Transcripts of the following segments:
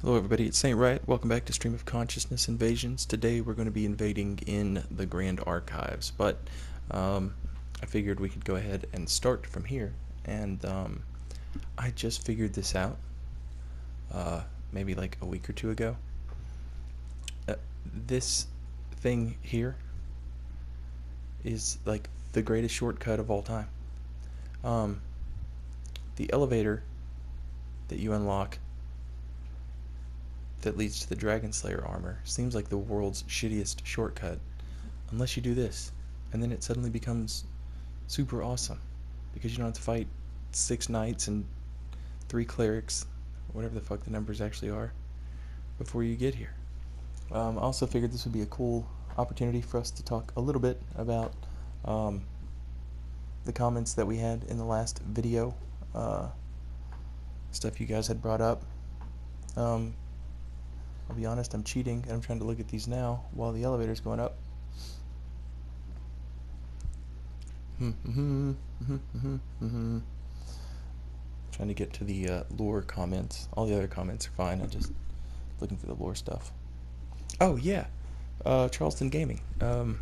Hello everybody, it's Saint Riot. Welcome back to Stream of Consciousness Invasions. Today we're going to be invading in the Grand Archives, but I figured we could go ahead and start from here. And I just figured this out maybe like a week or two ago. This thing here is like the greatest shortcut of all time. The elevator that you unlock that leads to the Dragon Slayer armor seems like the world's shittiest shortcut, unless you do this, and then it suddenly becomes super awesome, because you don't have to fight 6 knights and 3 clerics, whatever the fuck the numbers actually are, before you get here. I also figured this would be a cool opportunity for us to talk a little bit about the comments that we had in the last video, stuff you guys had brought up. I'll be honest, I'm cheating, and I'm trying to look at these now while the elevator's going up. Trying to get to the lore comments. All the other comments are fine. I'm just looking for the lore stuff. Oh, yeah. Charleston Gaming. The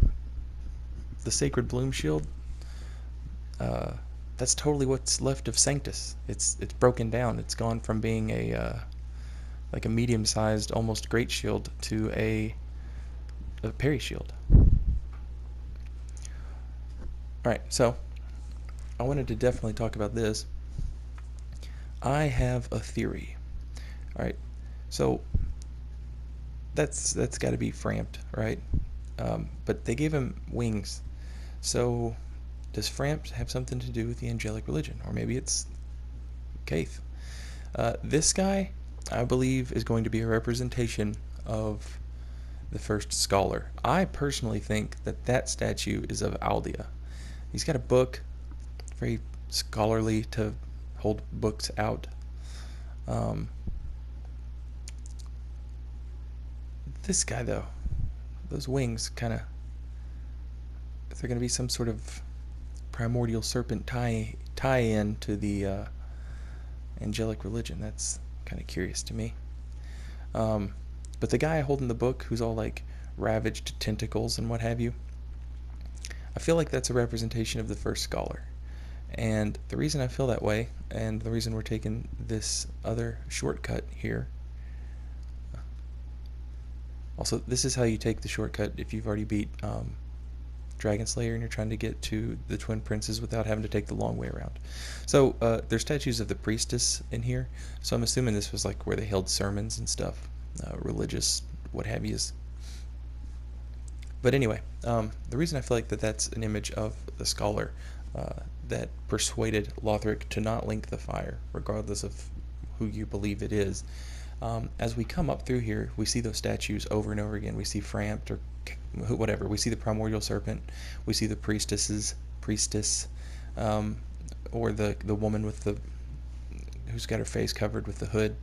Sacred Bloom Shield. That's totally what's left of Sanctus. It's broken down. It's gone from being a medium-sized, almost great shield to a parry shield. Alright, so I wanted to definitely talk about this. I have a theory. Alright, so that's got to be Framped, right? But they gave him wings. So does Framped have something to do with the Angelic religion? Or maybe it's Kaith. This guy, I believe, is going to be a representation of the first scholar. I personally think that statue is of Aldea. He's got a book, very scholarly to hold books out. This guy, though, those wings kind of, if they're going to be some sort of primordial serpent tie-in to the Angelic religion, that's kind of curious to me. But the guy holding the book, who's all like ravaged tentacles and what have you, I feel like that's a representation of the first scholar. And the reason I feel that way, and the reason we're taking this other shortcut here, also, this is how you take the shortcut if you've already beat Dragon Slayer and you're trying to get to the Twin Princes without having to take the long way around. So there's statues of the priestess in here, so I'm assuming this was like where they held sermons and stuff, religious what have yous. But anyway, the reason I feel like that's an image of the scholar that persuaded Lothric to not link the fire, regardless of who you believe it is. As we come up through here, we see those statues over and over again. We see Framped or whatever. We see the primordial serpent. We see the priestess, or the woman with who's got her face covered with the hood.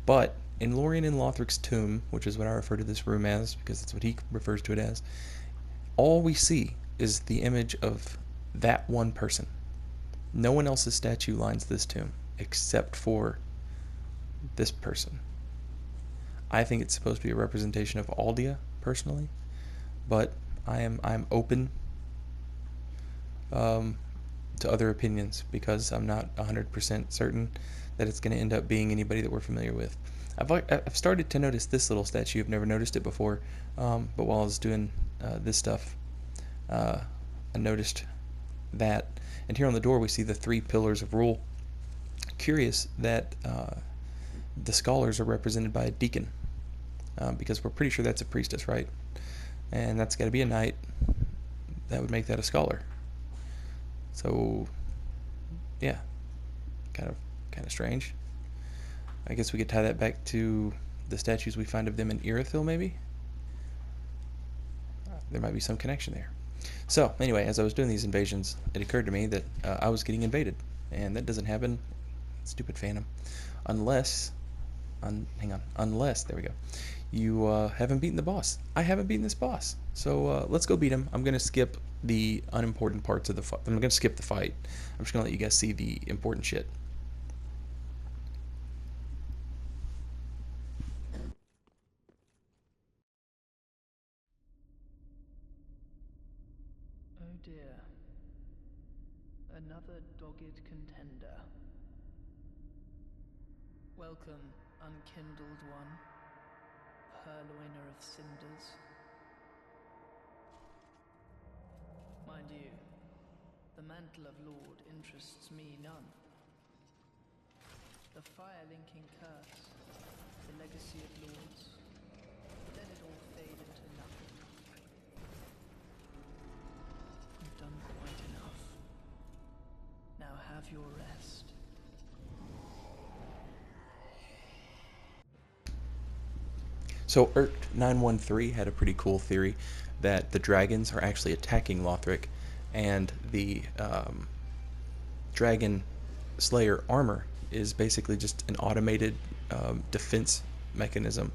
But in Lorien and Lothric's tomb, which is what I refer to this room as, because that's what he refers to it as, all we see is the image of that one person. No one else's statue lines this tomb, except for this person. I think it's supposed to be a representation of Aldea, personally, but I'm open to other opinions, because I'm not 100% certain that it's going to end up being anybody that we're familiar with. I've started to notice this little statue. I've never noticed it before, but while I was doing this stuff, I noticed that. And here on the door we see the 3 pillars of rule. Curious that the scholars are represented by a deacon, because we're pretty sure that's a priestess, right? And that's got to be a knight. That would make that a scholar. So, yeah, kind of strange. I guess we could tie that back to the statues we find of them in Irithyll, maybe? There might be some connection there. So, anyway, as I was doing these invasions, it occurred to me that I was getting invaded. And that doesn't happen, stupid Phantom, unless, there we go, you haven't beaten the boss. I haven't beaten this boss. So, let's go beat him. I'm going to skip the unimportant parts of the fight. I'm going to skip the fight. I'm just going to let you guys see the important shit. dear. Another dogged contender. Welcome, unkindled one, purloiner of cinders. Mind you, the mantle of Lord interests me none. The fire-linking curse, the legacy of lords, let it all fade into nothing. You've done quite enough. Now have your rest. So ERT-913 had a pretty cool theory that the dragons are actually attacking Lothric, and the Dragon Slayer armor is basically just an automated defense mechanism.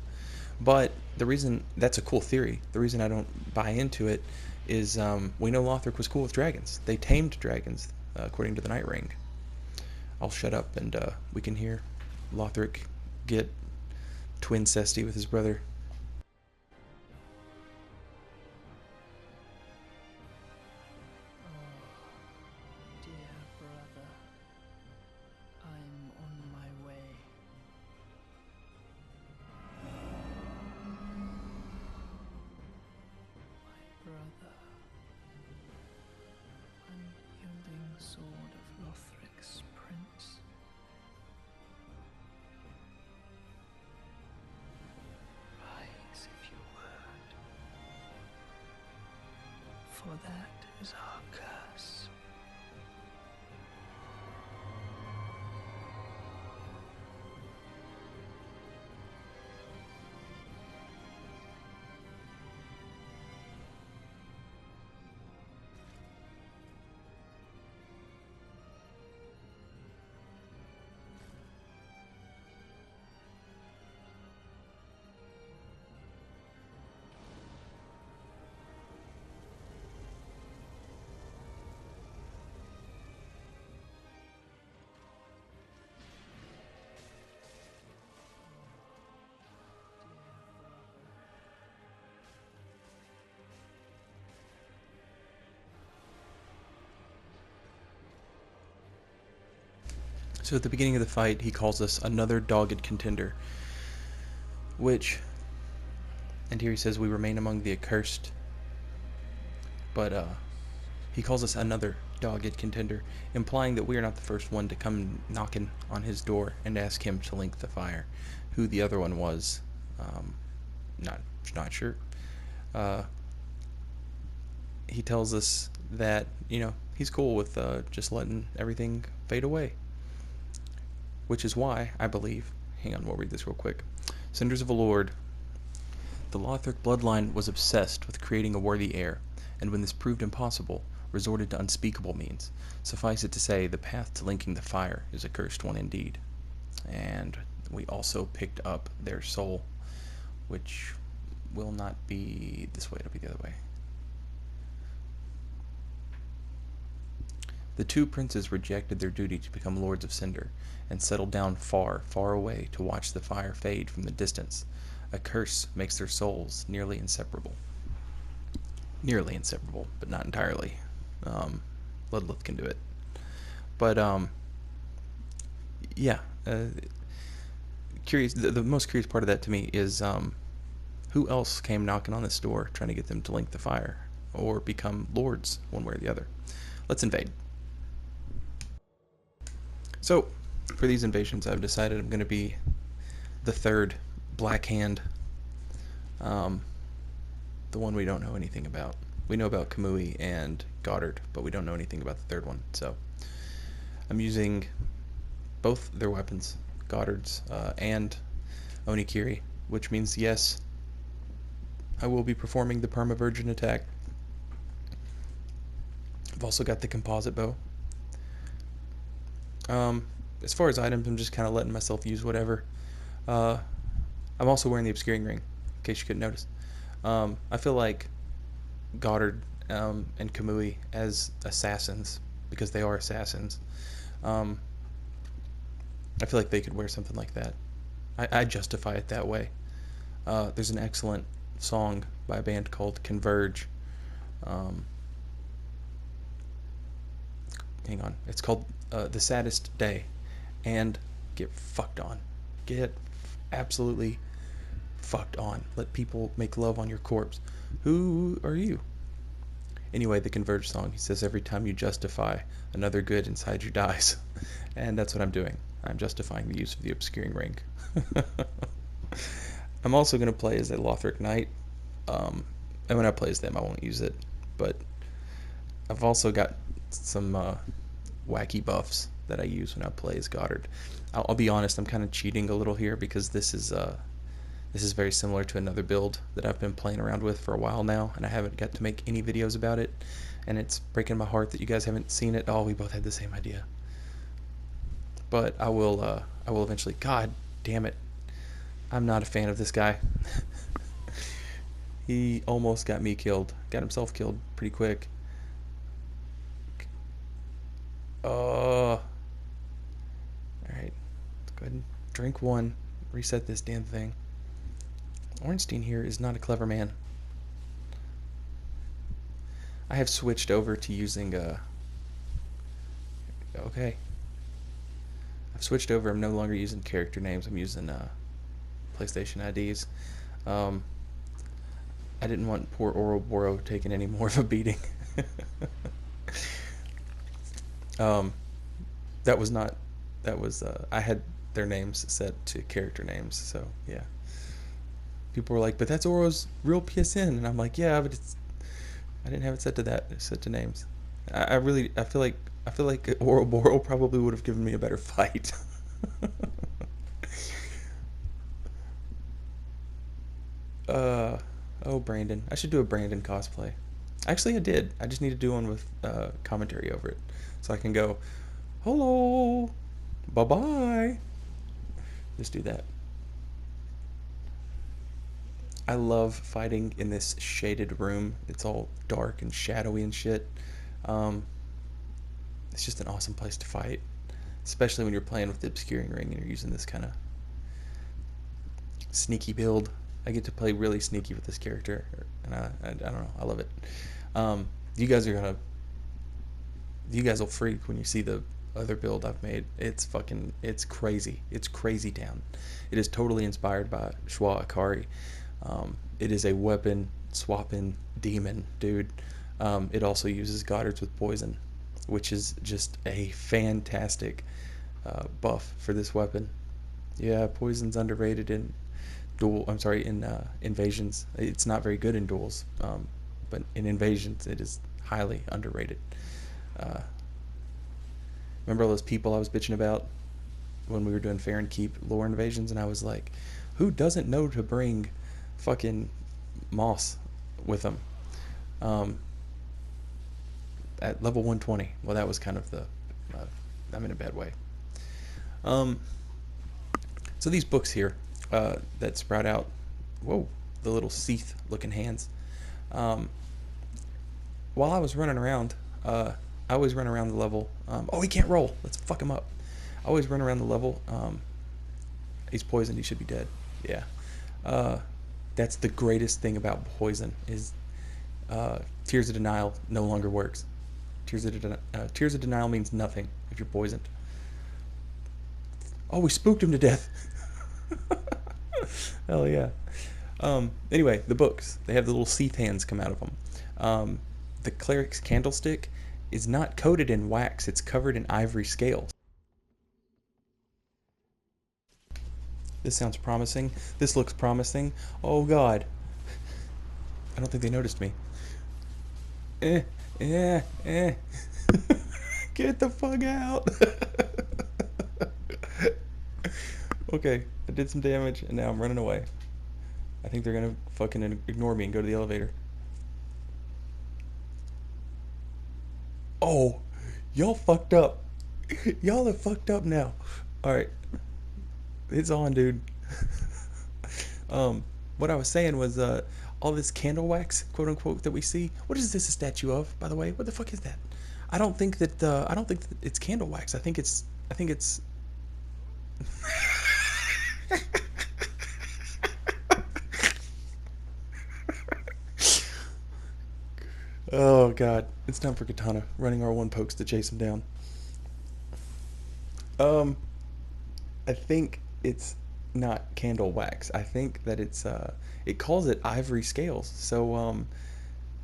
But the reason that's a cool theory, the reason I don't buy into it is we know Lothric was cool with dragons. They tamed dragons, according to the Night Ring. I'll shut up and we can hear Lothric get twincesty with his brother. Oh, dear brother, I'm on my way. My brother, unyielding sword of Lothric's prince. Rise if you would, for that is our curse. So at the beginning of the fight, he calls us another dogged contender, which, and here he says we remain among the accursed, but he calls us another dogged contender, implying that we are not the first one to come knocking on his door and ask him to link the fire. Who the other one was, not sure. He tells us that, he's cool with just letting everything fade away. Which is why, I believe, hang on, we'll read this real quick. Cinders of a Lord, the Lothric bloodline was obsessed with creating a worthy heir, and when this proved impossible, resorted to unspeakable means. Suffice it to say, the path to linking the fire is a cursed one indeed. And we also picked up their soul, which will not be this way, it'll be the other way. The two princes rejected their duty to become lords of Cinder, and settled down far, far away to watch the fire fade from the distance. A curse makes their souls nearly inseparable. Nearly inseparable, but not entirely. Ludlith can do it. But, yeah. Curious. The most curious part of that to me is who else came knocking on this door trying to get them to link the fire or become lords one way or the other. Let's invade. So, for these invasions, I've decided I'm going to be the third Black Hand, the one we don't know anything about. We know about Kamui and Goddard, but we don't know anything about the third one. So, I'm using both their weapons, Goddard's and Onikiri, which means yes, I will be performing the Perma-Virgin attack. I've also got the composite bow. As far as items, I'm just kind of letting myself use whatever. I'm also wearing the obscuring ring, in case you couldn't notice. I feel like Goddard and Kamui as assassins, because they are assassins, I feel like they could wear something like that. I justify it that way. There's an excellent song by a band called Converge hang on. It's called The Saddest Day, and get fucked on. Get absolutely fucked on. Let people make love on your corpse. Who are you? Anyway, the Converge song, he says every time you justify, another good inside you dies. And that's what I'm doing. I'm justifying the use of the obscuring ring. I'm also going to play as a Lothric Knight. And when I play as them, I won't use it. But I've also got some wacky buffs that I use when I play as Goddard. I'll be honest, I'm kind of cheating a little here because this is very similar to another build that I've been playing around with for a while now, and I haven't got to make any videos about it, and it's breaking my heart that you guys haven't seen it. Oh, we both had the same idea. But I will eventually. God damn it. I'm not a fan of this guy. He almost got me killed. Got himself killed pretty quick. Alright. Let's go ahead and drink one. Reset this damn thing. Ornstein here is not a clever man. I have switched over to using okay. I've switched over. I'm no longer using character names. I'm using PlayStation IDs. I didn't want poor Ouroboros taking any more of a beating. That was not. That was. I had their names set to character names. So yeah. People were like, "But that's Oro's real PSN," and I'm like, "Yeah, but it's." I didn't have it set to that. It's set to names. I really. I feel like Ouroboros probably would have given me a better fight. uh. Oh, Brandon. I should do a Brandon cosplay. Actually, I did. I just need to do one with commentary over it. So I can go, hello, bye-bye. Just do that. I love fighting in this shaded room. It's all dark and shadowy and shit. Um, it's just an awesome place to fight. Especially when you're playing with the Obscuring Ring and you're using this kind of sneaky build. I get to play really sneaky with this character, and I don't know, I love it. You guys will freak when you see the other build I've made. It's crazy. It's crazy town. It is totally inspired by Schwa Akari. It is a weapon swapping demon, dude. It also uses Goddards with poison, which is just a fantastic buff for this weapon. Yeah, poison's underrated in invasions. It's not very good in duels, but in invasions it is highly underrated. Uh, Remember all those people I was bitching about when we were doing Fair and Keep lore invasions, and I was like, who doesn't know to bring fucking moss with them at level 120? Well, that was kind of the I'm in a bad way. So these books here that sprout out, whoa, the little Seath looking hands. While I was running around, I always run around the level. Oh, he can't roll. Let's fuck him up. I always run around the level. He's poisoned. He should be dead. Yeah. That's the greatest thing about poison is Tears of Denial no longer works. Tears of Denial means nothing if you're poisoned. Oh, we spooked him to death. Hell yeah. Anyway, the books. They have the little Seath hands come out of them. The Cleric's Candlestick is not coated in wax. It's covered in ivory scales. This sounds promising. This looks promising. Oh god. I don't think they noticed me. Eh, eh, eh. Get the fuck out. Okay, I did some damage and now I'm running away. I think they're gonna fucking ignore me and go to the elevator. Oh, y'all fucked up. Y'all are fucked up now. Alright. It's on, dude. What I was saying was, all this candle wax, quote unquote, that we see. What is this a statue of, by the way? What the fuck is that? I don't think that it's candle wax. I think it's Oh god, it's time for Katana running R1 pokes to chase him down. Um, I think it's not candle wax. I think that it calls it ivory scales. So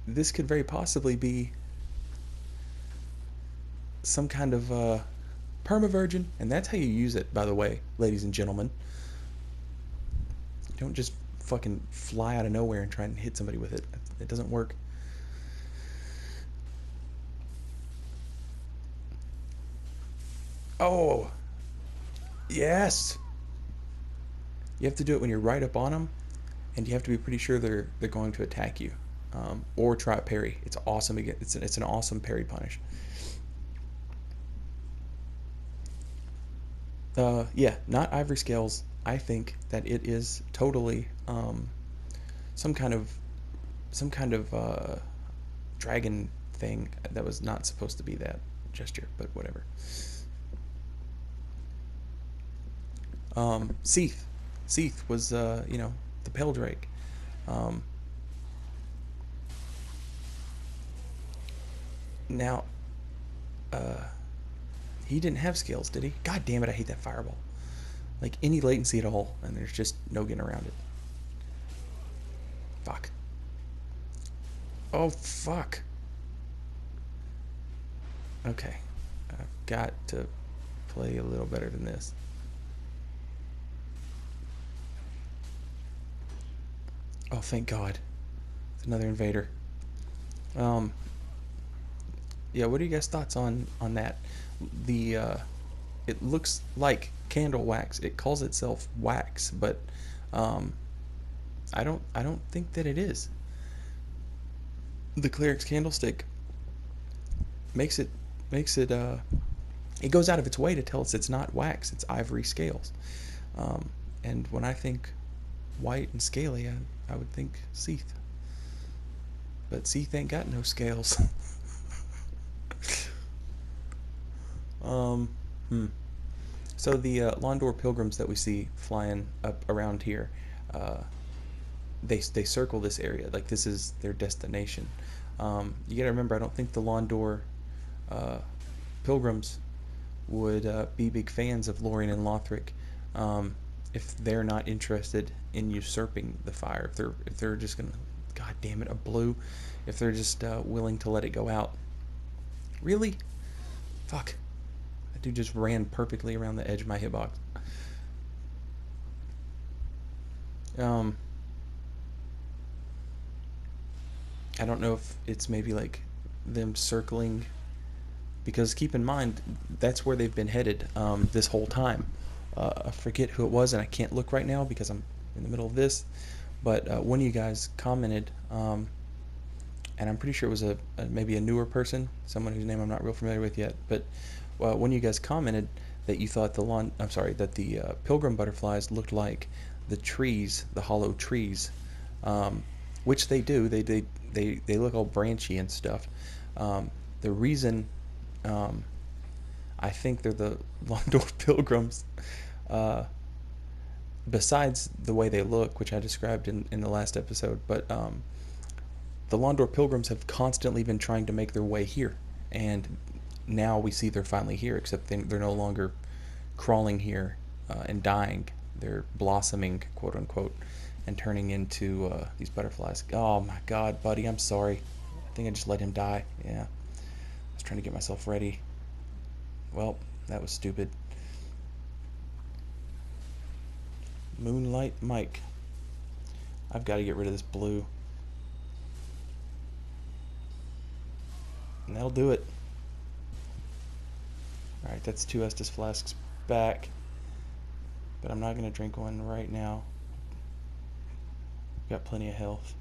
this could very possibly be some kind of permavirgin, and that's how you use it, by the way, ladies and gentlemen. You don't just fucking fly out of nowhere and try and hit somebody with it. It doesn't work. Oh, yes. You have to do it when you're right up on them, and you have to be pretty sure they're going to attack you, or try a parry. It's awesome. It's an awesome parry punish. Yeah, not ivory scales. I think that it is totally some kind of some kind of dragon thing that was not supposed to be that gesture, but whatever. Seath, Seath was the pale drake. Um, Now, uh, he didn't have scales, did he? God damn it! I hate that fireball. Like any latency at all, and there's just no getting around it. Fuck. Oh fuck. Okay, I've got to play a little better than this. Oh, thank God. It's another invader. Um, yeah, what are you guys' thoughts on that? The it looks like candle wax. It calls itself wax, but um, I don't think that it is. The cleric's candlestick makes it makes it it goes out of its way to tell us it's not wax. It's ivory scales. And when I think white and scaly, I would think Seath. But Seath ain't got no scales. um, hmm. So the Londor pilgrims that we see flying up around here, uh, they circle this area like this is their destination. You gotta remember, I don't think the Londor uh, pilgrims would be big fans of Lorien and Lothric if they're not interested in usurping the fire. If they're just gonna, God damn it, a blue. If they're just willing to let it go out. Really? Fuck. That dude just ran perfectly around the edge of my hitbox. Um, I don't know if it's maybe like them circling, because keep in mind that's where they've been headed this whole time. I forget who it was, and I can't look right now because I'm in the middle of this. But one of you guys commented, and I'm pretty sure it was maybe a newer person, someone whose name I'm not real familiar with yet. But one of you guys commented that you thought that the pilgrim butterflies looked like the trees, the hollow trees, um, which they do. They look all branchy and stuff. The reason um, I think they're the Londor pilgrims, uh, besides the way they look, which I described in the last episode, but the Londor pilgrims have constantly been trying to make their way here, and now we see they're finally here. Except they're no longer crawling here and dying; they're blossoming, quote unquote, and turning into these butterflies. Oh my God, buddy, I'm sorry. I think I just let him die. Yeah, I was trying to get myself ready. Well, that was stupid. Moonlight Mike. I've got to get rid of this blue. And that'll do it. Alright, that's 2 Estus flasks back. But I'm not going to drink one right now. Got plenty of health.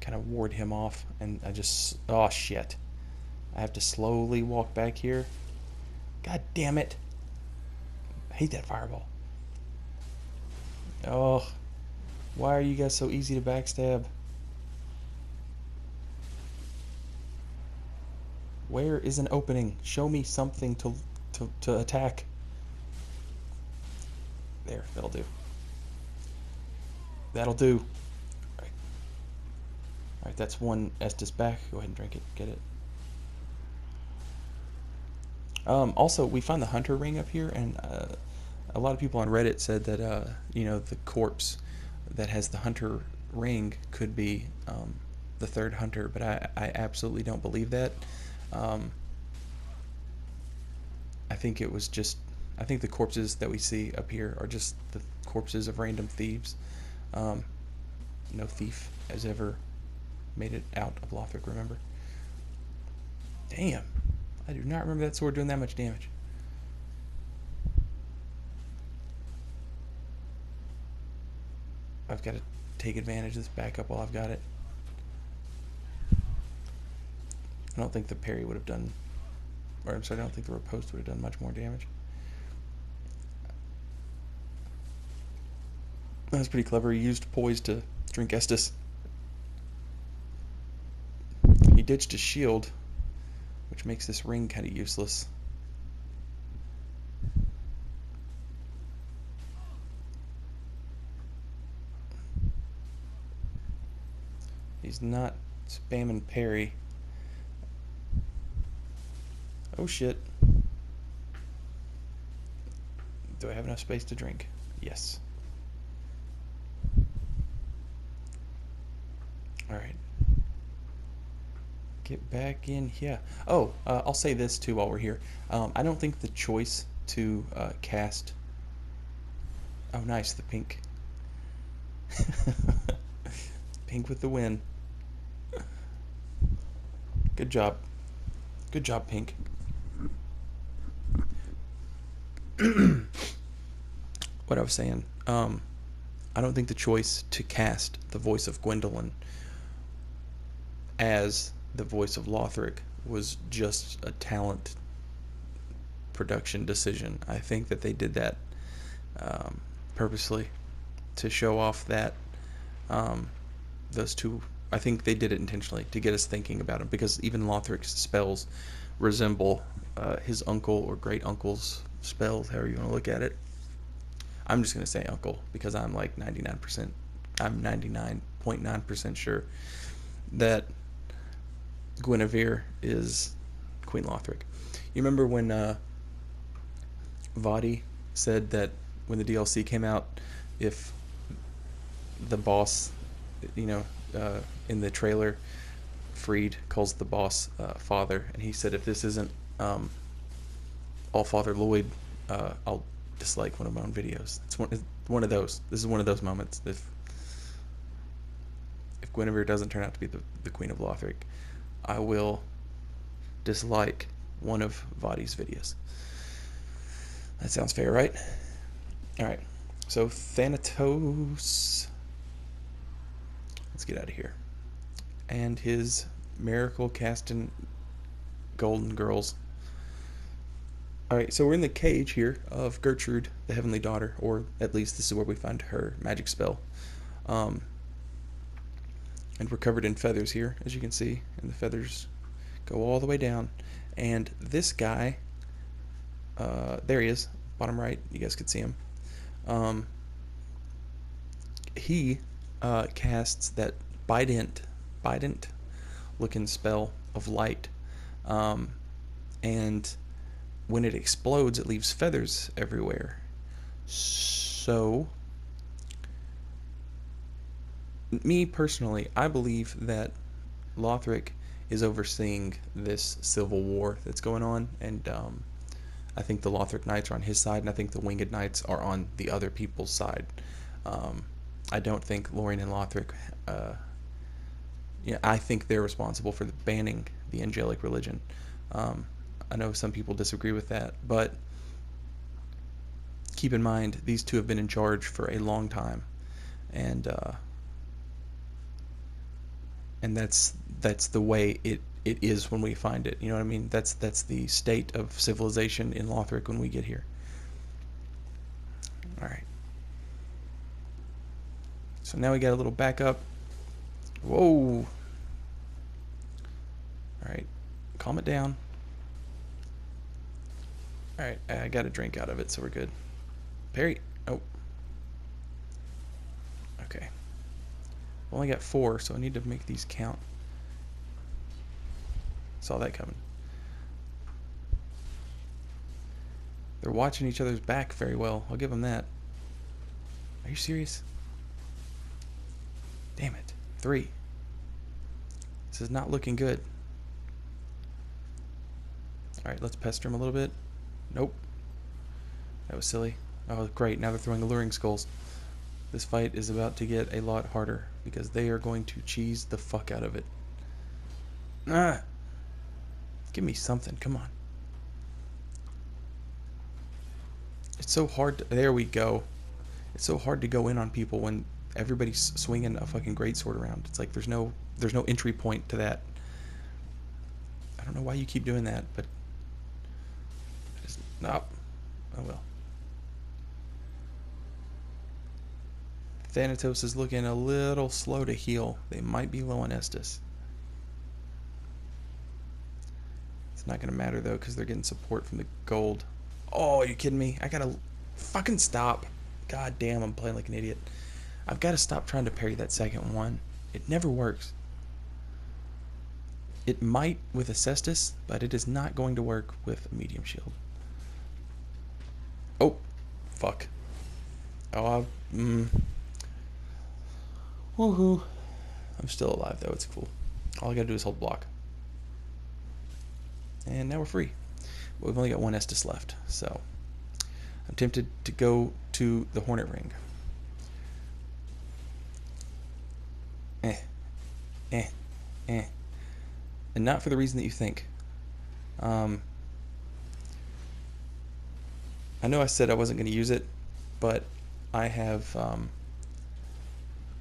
Kind of ward him off, and I just... Oh, shit. I have to slowly walk back here. God damn it. I hate that fireball. Oh, why are you guys so easy to backstab? Where is an opening? Show me something to attack. There, that'll do. That'll do. Right. Alright, that's one Estus back. Go ahead and drink it. Get it. Also, we find the hunter ring up here, and a lot of people on Reddit said that the corpse that has the hunter ring could be the third hunter, but I absolutely don't believe that. Um, I think it was just. I think the corpses that we see up here are just the corpses of random thieves. Um, no thief has ever made it out of Lothric, remember? Damn. I do not remember that sword doing that much damage. I've got to take advantage of this backup while I've got it. I don't think the parry would have done, or I'm sorry, I don't think the riposte would have done much more damage. That was pretty clever. He used poise to drink Estus. He ditched his shield, which makes this ring kind of useless. He's not spamming parry. Oh shit. Do I have enough space to drink? Yes. Alright. Get back in here. Oh, I'll say this too while we're here. I don't think the choice to cast. Oh, nice, the pink. Pink with the win. Good job. Good job, Pink. What I was saying. I don't think the choice to cast the voice of Gwendolyn as the voice of Lothric was just a talent production decision. I think that they did that purposely to show off that those two. I think they did it intentionally to get us thinking about him, because even Lothric's spells resemble his uncle or great uncle's spells, however you want to look at it. I'm just gonna say uncle because I'm like 99%. I'm 99.9% sure that Guinevere is Queen Lothric. You remember when Vadi said that when the DLC came out, if the boss, in the trailer, Freed calls the boss father, and he said, if this isn't All Father Lloyd, I'll dislike one of my own videos. It's one of those. This is one of those moments. If Guinevere doesn't turn out to be the Queen of Lothric, I will dislike one of Vadi's videos. That sounds fair, right? Alright, so Thanatos. Let's get out of here. And his miracle casting golden girls. Alright, so we're in the cage here of Gertrude, the Heavenly Daughter, or at least this is where we find her magic spell. And we're covered in feathers here, as you can see, and the feathers go all the way down. And this guy, there he is, bottom right, you guys could see him. He casts that bident looking spell of light, and when it explodes, it leaves feathers everywhere. So, me personally, I believe that Lothric is overseeing this civil war that's going on, and I think the Lothric Knights are on his side, and I think the Winged Knights are on the other people's side. I don't think Lorien and Lothric. I think they're responsible for banning the Angelic religion. I know some people disagree with that, but keep in mind these two have been in charge for a long time, and that's the way it is when we find it. You know what I mean? That's the state of civilization in Lothric when we get here. All right. So now we got a little backup. Whoa. All right. Calm it down. All right. I got a drink out of it, so we're good. Parry. Oh. Okay. I've only got 4, so I need to make these count. Saw that coming. They're watching each other's back very well. I'll give them that. Are you serious? Damn it. 3. This is not looking good. Alright, let's pester him a little bit. Nope. That was silly. Oh, great. Now they're throwing alluring skulls. This fight is about to get a lot harder because they are going to cheese the fuck out of it. Ah! Give me something. Come on. It's so hard to, there we go. It's so hard to go in on people when everybody's swinging a fucking greatsword around. It's like there's no entry point to that. I don't know why you keep doing that, but it's not. Oh well. Thanatos is looking a little slow to heal. They might be low on Estus. It's not going to matter though because they're getting support from the gold. Oh, are you kidding me? I gotta fucking stop. God damn, I'm playing like an idiot. I've got to stop trying to parry that second one. It never works. It might with a Cestus, but it is not going to work with a medium shield. Oh, fuck. Oh, woohoo. I'm still alive though, it's cool. All I gotta do is hold block. And now we're free. But we've only got 1 Estus left, so I'm tempted to go to the Hornet Ring. And not for the reason that you think. I know I said I wasn't going to use it, but I have,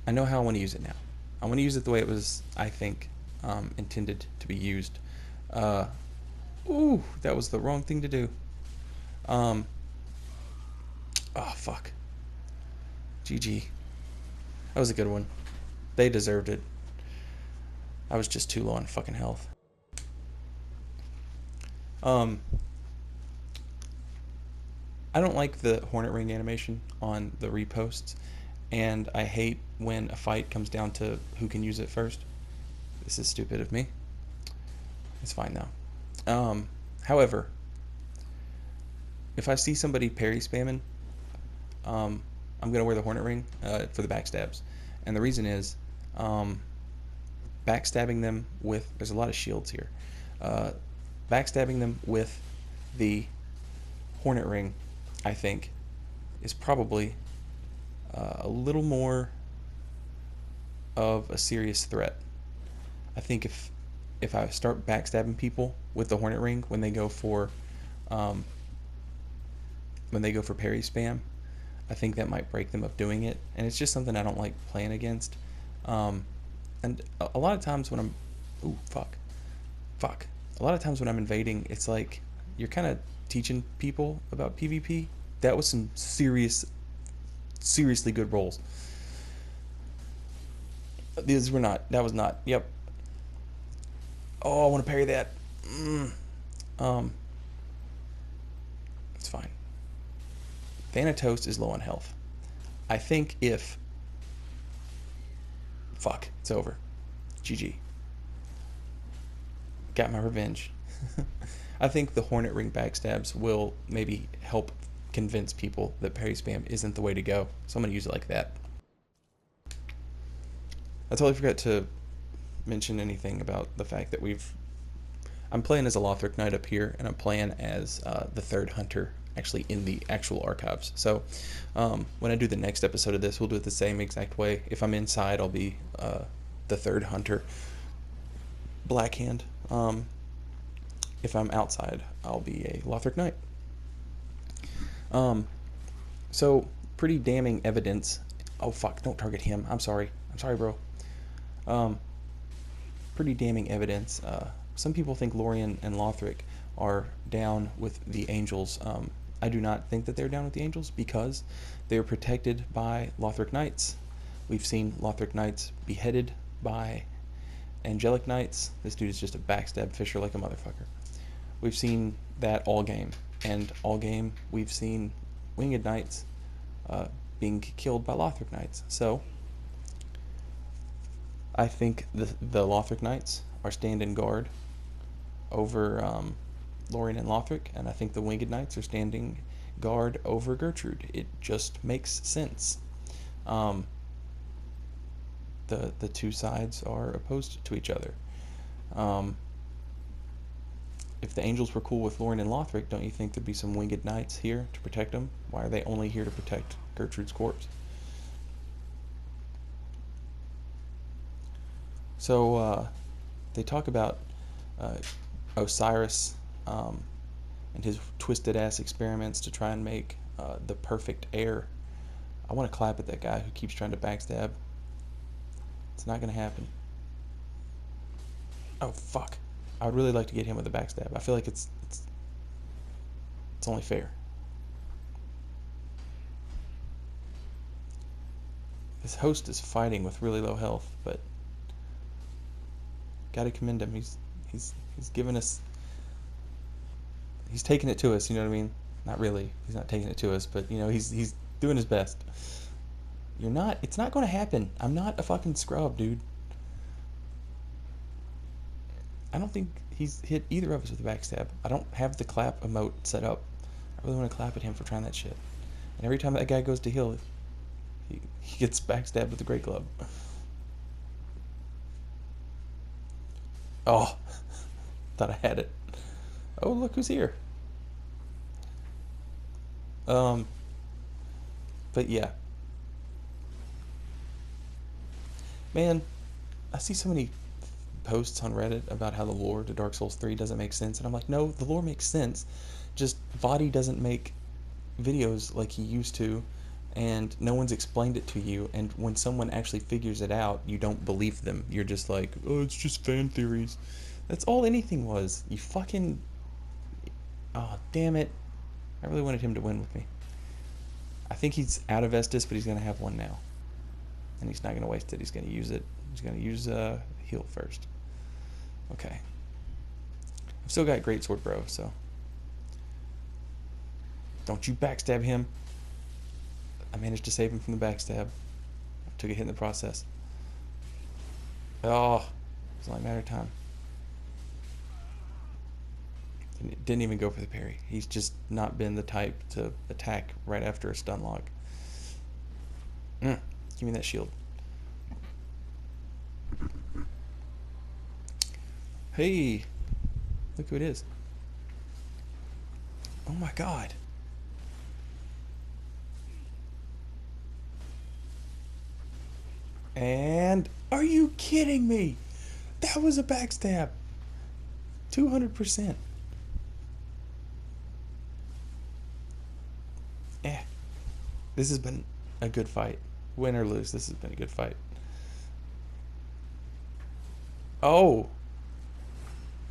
I know how I want to use it now. I want to use it the way it was, I think, intended to be used. Ooh, that was the wrong thing to do. Oh, fuck. GG. That was a good one. They deserved it. I was just too low on fucking health. I don't like the Hornet Ring animation on the reposts, and I hate when a fight comes down to who can use it first. This is stupid of me. It's fine though. However, if I see somebody parry spamming, I'm gonna wear the Hornet Ring for the backstabs, and the reason is, backstabbing them with, there's a lot of shields here, backstabbing them with the Hornet Ring, I think, is probably a little more of a serious threat. I think if I start backstabbing people with the Hornet Ring when they go for parry spam, I think that might break them of doing it, and it's just something I don't like playing against. And a lot of times when I'm, ooh, fuck. A lot of times when I'm invading, it's like you're kind of teaching people about PvP. That was some seriously good rolls. These were not. That was not. Yep. Oh, I want to parry that. It's fine. Thanatos is low on health. I think if... Fuck, it's over. GG. Got my revenge. I think the Hornet Ring backstabs will maybe help convince people that parry spam isn't the way to go. So I'm going to use it like that. I totally forgot to mention anything about the fact that I'm playing as a Lothric Knight up here, and I'm playing as the third hunter, actually in the actual archives. So when I do the next episode of this, we'll do it the same exact way. If I'm inside, I'll be the third hunter, Blackhand. If I'm outside, I'll be a Lothric Knight. So pretty damning evidence. Oh fuck! Don't target him. I'm sorry, bro. Pretty damning evidence. Some people think Lorien and Lothric are down with the Angels. I do not think that they're down with the Angels because they are protected by Lothric Knights. We've seen Lothric Knights beheaded by Angelic Knights. This dude is just a backstab fisher like a motherfucker. We've seen that all game, and all game we've seen Winged Knights being killed by Lothric Knights. So I think the Lothric Knights are standing guard over Lorien and Lothric, and I think the Winged Knights are standing guard over Gertrude. It just makes sense. Um, the two sides are opposed to each other. Um, if the angels were cool with Lorien and Lothric, don't you think there'd be some Winged Knights here to protect them? Why are they only here to protect Gertrude's corpse? So they talk about uh, Osiris and his twisted ass experiments to try and make the perfect heir. I want to clap at that guy who keeps trying to backstab. It's not going to happen. Oh fuck! I would really like to get him with a backstab. I feel like it's only fair. His host is fighting with really low health, but gotta commend him. He's given us. He's taking it to us. You know what I mean? Not really. He's not taking it to us, but you know he's doing his best. You're not. It's not going to happen. I'm not a fucking scrub, dude. I don't think he's hit either of us with a backstab. I don't have the clap emote set up. I really want to clap at him for trying that shit. And every time that guy goes to heal, he gets backstabbed with the Great Club. Oh, thought I had it. Oh, look who's here. Um, but yeah, man, I see so many posts on Reddit about how the lore to Dark Souls 3 doesn't make sense, and I'm like, no, the lore makes sense. Just Vadi doesn't make videos like he used to, and no one's explained it to you, and when someone actually figures it out, you don't believe them. You're just like, oh, it's just fan theories. That's all anything was. You fucking... Oh, damn it. I really wanted him to win with me. I think he's out of Estus, but he's going to have one now. And he's not going to waste it. He's going to use it. He's going to use heal first. Okay. I've still got Greatsword Bro, so... Don't you backstab him. I managed to save him from the backstab. I took a hit in the process. Oh, it's only a matter of time. Didn't even go for the parry. He's just not been the type to attack right after a stun lock. Give me that shield. Hey, look who it is. Oh my god. And are you kidding me? That was a backstab. 200%. This has been a good fight. Win or lose, this has been a good fight. Oh.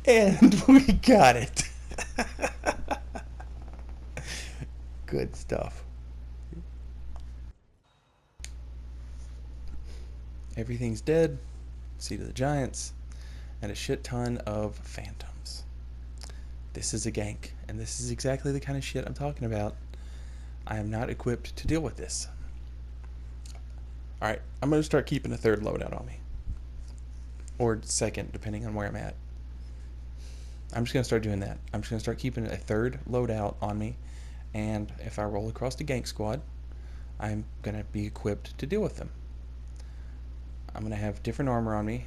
And we got it. Good stuff. Everything's dead. Seat of the Giants. And a shit ton of phantoms. This is a gank. And this is exactly the kind of shit I'm talking about. I am not equipped to deal with this. Alright, I'm going to start keeping a third loadout on me. Or second, depending on where I'm at. I'm just going to start doing that. I'm just going to start keeping a third loadout on me. And if I roll across the gank squad, I'm going to be equipped to deal with them. I'm going to have different armor on me.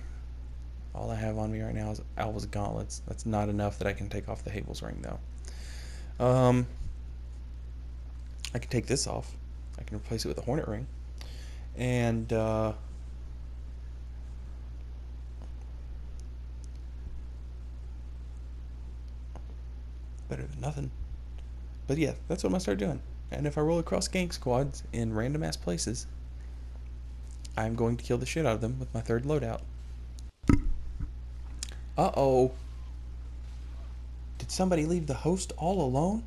All I have on me right now is Alva's gauntlets. That's not enough that I can take off the Havel's ring, though. I can take this off. I can replace it with a Hornet ring. And, better than nothing. But yeah, that's what I'm going to start doing. And if I roll across gank squads in random ass places, I'm going to kill the shit out of them with my third loadout. Uh-oh. Did somebody leave the host all alone?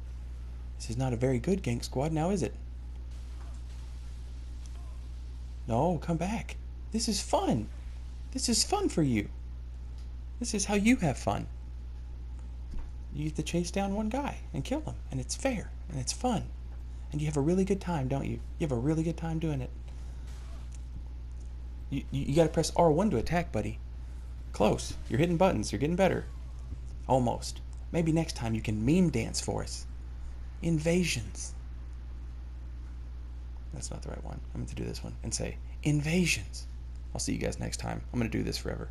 This is not a very good gank squad now, is it? No, come back. This is fun. This is fun for you. This is how you have fun. You get to chase down one guy and kill him, and it's fair, and it's fun. And you have a really good time, don't you? You have a really good time doing it. You gotta press R1 to attack, buddy. Close. You're hitting buttons. You're getting better. Almost. Maybe next time you can meme dance for us. Invasions. That's not the right one. I'm going to do this one and say invasions. I'll see you guys next time. I'm going to do this forever.